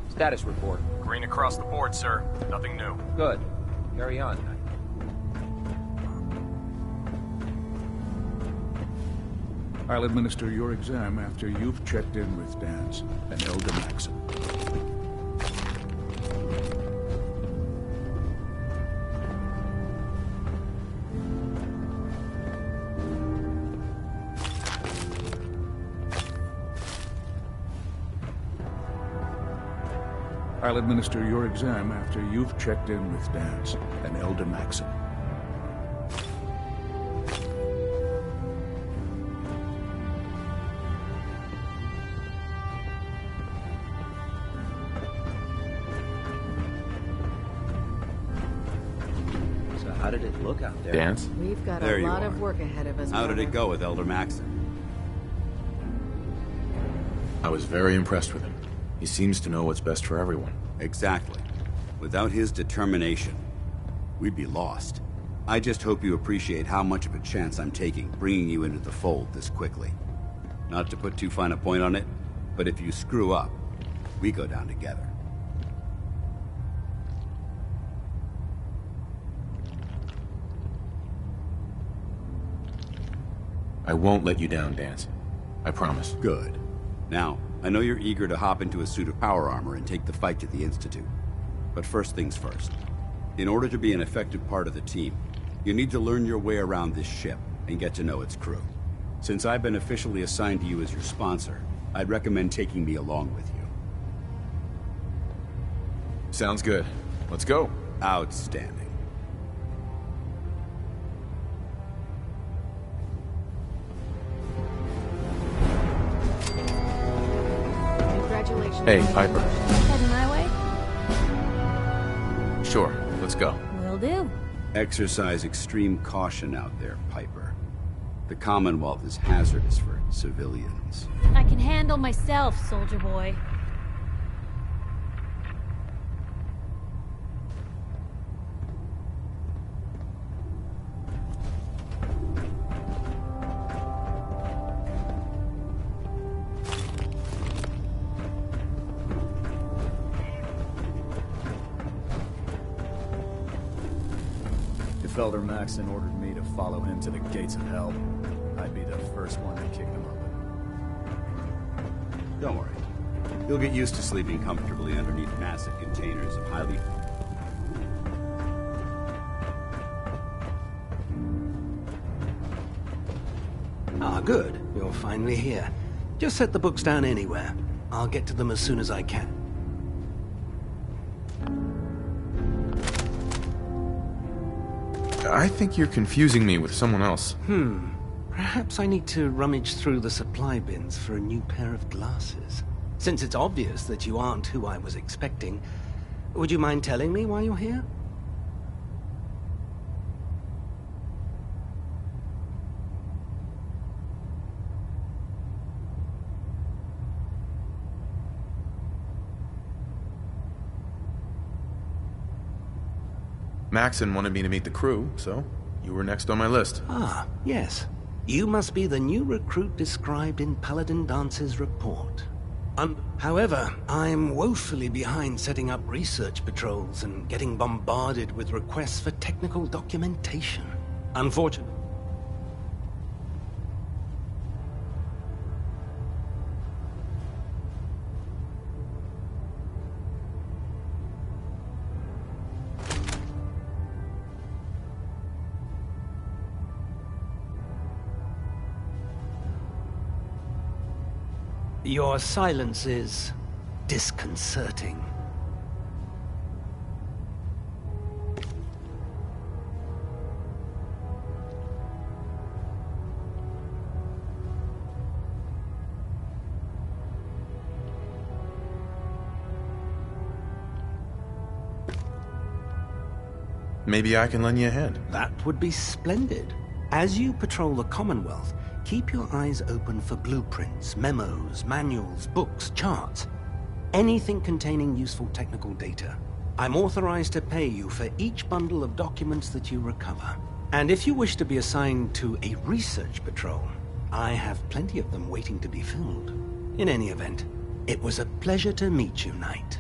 Status report. Green across the board, sir. Nothing new. Good. Carry on, Knight. I'll administer your exam after you've checked in with Dance and Elder Maxim. I'll administer your exam after you've checked in with Dance and Elder Maxim. How did it look out there? Dance? We've got There a you lot are. of work ahead of us. How did brother. it go with Elder Maxim? I was very impressed with him. He seems to know what's best for everyone. Exactly. Without his determination, we'd be lost. I just hope you appreciate how much of a chance I'm taking bringing you into the fold this quickly. Not to put too fine a point on it, but if you screw up, we go down together. I won't let you down, Dance. I promise. Good. Now, I know you're eager to hop into a suit of power armor and take the fight to the Institute. But first things first. In order to be an effective part of the team, you need to learn your way around this ship and get to know its crew. Since I've been officially assigned to you as your sponsor, I'd recommend taking me along with you. Sounds good. Let's go. Outstanding. Congratulations. Hey, Piper. Heading my way? Sure, let's go. Will do. Exercise extreme caution out there, Piper. The Commonwealth is hazardous for civilians. I can handle myself, soldier boy. If Elder Maxon ordered me to follow him to the gates of hell, I'd be the first one to kick him open. Don't worry. You'll get used to sleeping comfortably underneath massive containers of highly... Ah, good. You're finally here. Just set the books down anywhere. I'll get to them as soon as I can. I think you're confusing me with someone else. Perhaps I need to rummage through the supply bins for a new pair of glasses. Since it's obvious that you aren't who I was expecting, would you mind telling me why you're here? Maxon wanted me to meet the crew, so you were next on my list. Ah, yes. You must be the new recruit described in Paladin Dance's report. However, I'm woefully behind setting up research patrols and getting bombarded with requests for technical documentation. Unfortunately. Your silence is disconcerting. Maybe I can lend you a hand. That would be splendid. As you patrol the Commonwealth, keep your eyes open for blueprints, memos, manuals, books, charts. Anything containing useful technical data. I'm authorized to pay you for each bundle of documents that you recover. And if you wish to be assigned to a research patrol, I have plenty of them waiting to be filled. In any event, it was a pleasure to meet you, Knight.